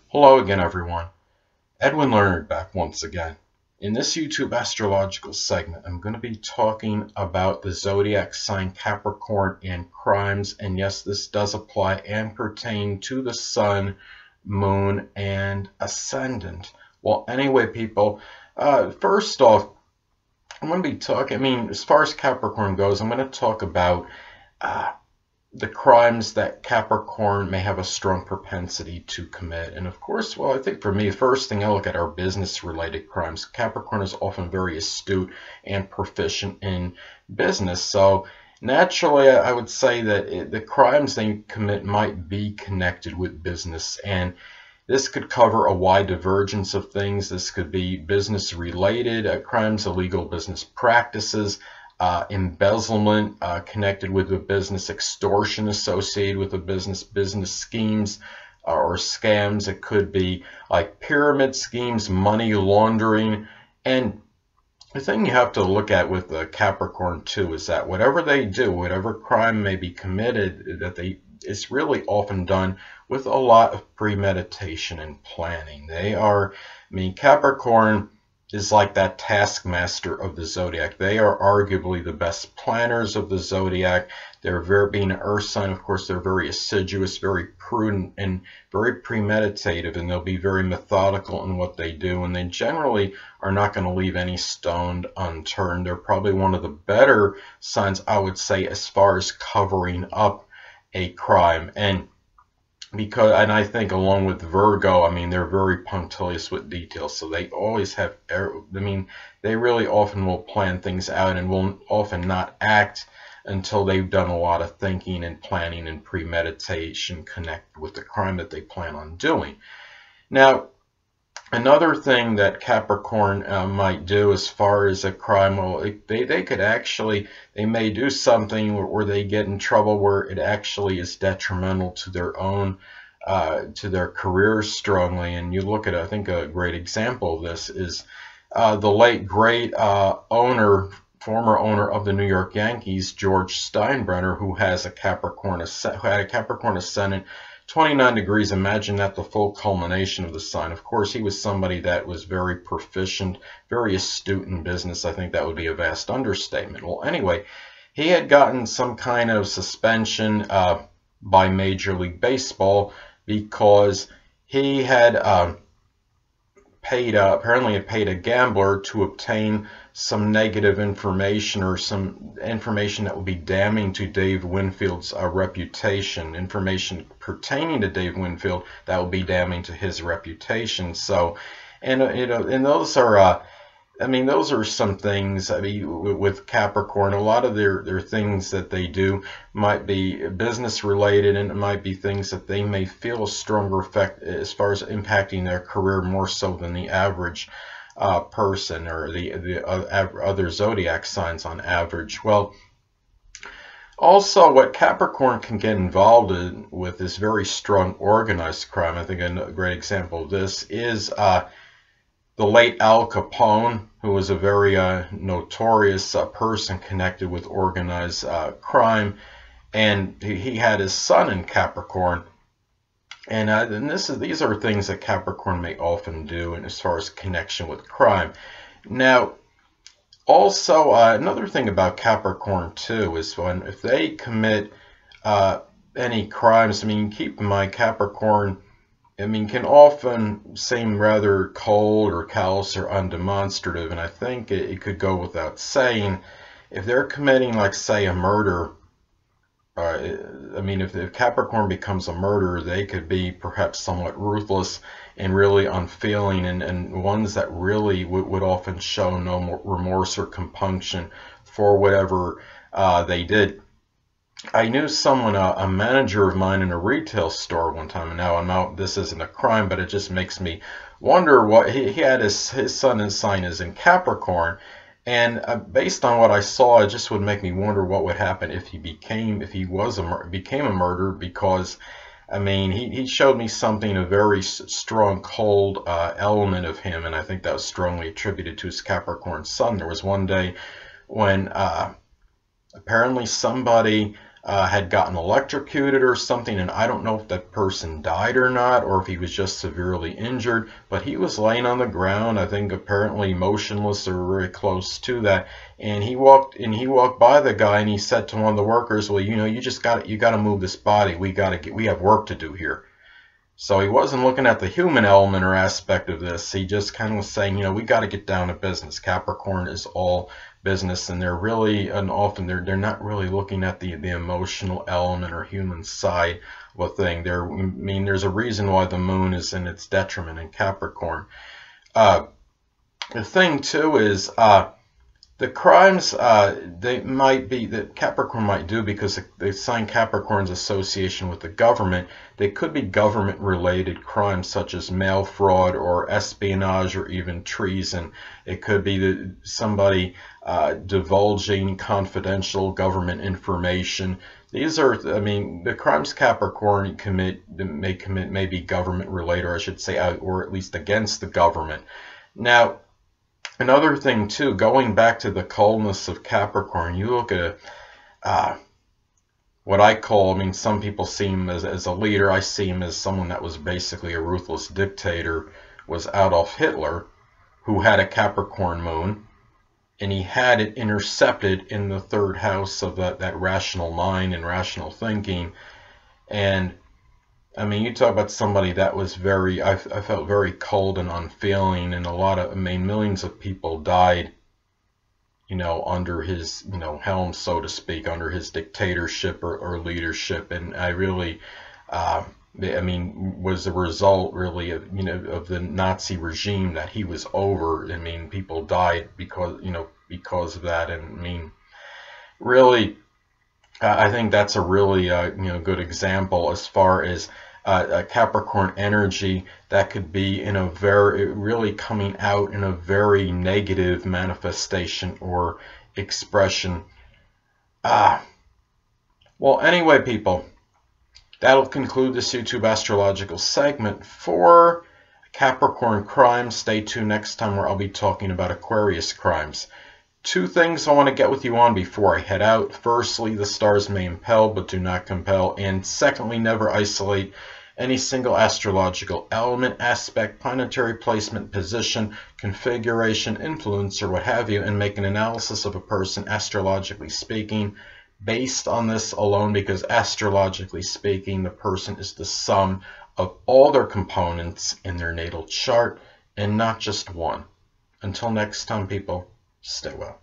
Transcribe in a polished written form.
Hello again, everyone. Edwin Learnard back once again. In this YouTube astrological segment, I'm going to be talking about the zodiac sign Capricorn and crimes. And yes, this does apply and pertain to the sun, moon, and ascendant. Well, anyway, people, first off, I'm going to be talking, as far as Capricorn goes, I'm going to talk about uh, the crimes that Capricorn may have a strong propensity to commit. And of course, well, I think for me, first thing I look at are business-related crimes. Capricorn is often very astute and proficient in business. So naturally, I would say that the crimes they commit might be connected with business. And this could cover a wide divergence of things. This could be business-related crimes, illegal business practices, embezzlement connected with a business, extortion associated with a business, business schemes or scams. It could be like pyramid schemes, money laundering. And the thing you have to look at with the Capricorn too is that whatever they do, whatever crime may be committed, it's really often done with a lot of premeditation and planning. Capricorn is like that taskmaster of the zodiac. They are arguably the best planners of the zodiac. Being an earth sign, of course, they're very assiduous, very prudent, and very premeditative, and they'll be very methodical in what they do, and they generally are not going to leave any stone unturned. They're probably one of the better signs, I would say, as far as covering up a crime. And I think along with Virgo, they're very punctilious with details. So they always have, they really often will plan things out and will often not act until they've done a lot of thinking and planning and premeditation connected with the crime that they plan on doing. Now, another thing that Capricorn might do as far as a crime, well, they may do something where they get in trouble where it actually is detrimental to their own, to their careers strongly. And you look at, I think a great example of this is the late great former owner of the New York Yankees, George Steinbrenner, who had a Capricorn ascendant, 29 degrees. Imagine that, the full culmination of the sign. Of course, he was somebody that was very proficient, very astute in business. I think that would be a vast understatement. Well, anyway, he had gotten some kind of suspension by Major League Baseball because he had apparently had paid a gambler to obtain some negative information or some information that would be damning to Dave Winfield's reputation, information pertaining to Dave Winfield that would be damning to his reputation. So, and those are those are some things. With Capricorn, a lot of their things that they do might be business related, and it might be things that they may feel a stronger effect as far as impacting their career more so than the average person or the other zodiac signs on average. Well, also what Capricorn can get involved with is very strong organized crime. I think a great example of this is the late Al Capone, who was a very notorious person connected with organized crime, and he had his son in Capricorn. And these are things that Capricorn may often do, and as far as connection with crime. Now, also another thing about Capricorn too is if they commit any crimes. Keep in mind, Capricorn, can often seem rather cold or callous or undemonstrative, and I think it could go without saying, if they're committing, like, say, a murder, if Capricorn becomes a murderer, they could be perhaps somewhat ruthless and really unfeeling, and ones that really would often show no remorse or compunction for whatever they did. I knew someone, a manager of mine in a retail store one time, and now I know this isn't a crime, but it just makes me wonder what he had his sun sign is in Capricorn, and based on what I saw, it just would make me wonder what would happen if he became a murderer, because he showed me something, a very strong cold element of him, and I think that was strongly attributed to his Capricorn sun. There was one day when apparently somebody had gotten electrocuted or something, and I don't know if that person died or not, or if he was just severely injured, but he was laying on the ground, I think apparently motionless or very close to that, and he walked by the guy, and he said to one of the workers, well, you got to move this body. We have work to do here. So he wasn't looking at the human element or aspect of this. He just kind of was saying, we got to get down to business. Capricorn is all business, and often they're not really looking at the emotional element or human side of a thing. There's a reason why the moon is in its detriment in Capricorn. The thing too is the crimes that Capricorn might do, because they sign Capricorn's association with the government, they could be government-related crimes such as mail fraud or espionage or even treason. It could be somebody divulging confidential government information. These are, the crimes Capricorn may commit may be government-related, or I should say, or at least against the government. Now, another thing too, going back to the coldness of Capricorn, you look at what I call, some people see him as a leader. I see him as someone that was basically a ruthless dictator, was Adolf Hitler, who had a Capricorn moon, and he had it intercepted in the third house of that rational mind and rational thinking. And you talk about somebody that was I felt very cold and unfeeling, and millions of people died, under his, helm, so to speak, under his dictatorship or leadership. And I really, was a result really of the Nazi regime that he was over. People died because of that. And really, I think that's a really, good example as far as a Capricorn energy that could be really coming out in a very negative manifestation or expression. Well, anyway, people, that'll conclude this YouTube astrological segment for Capricorn crimes. Stay tuned next time, where I'll be talking about Aquarius crimes. Two things I want to get with you on before I head out. Firstly, the stars may impel but do not compel. And secondly, never isolate any single astrological element, aspect, planetary placement, position, configuration, influence, or what have you, and make an analysis of a person, astrologically speaking, based on this alone, because astrologically speaking, the person is the sum of all their components in their natal chart, and not just one. Until next time, people, stay well.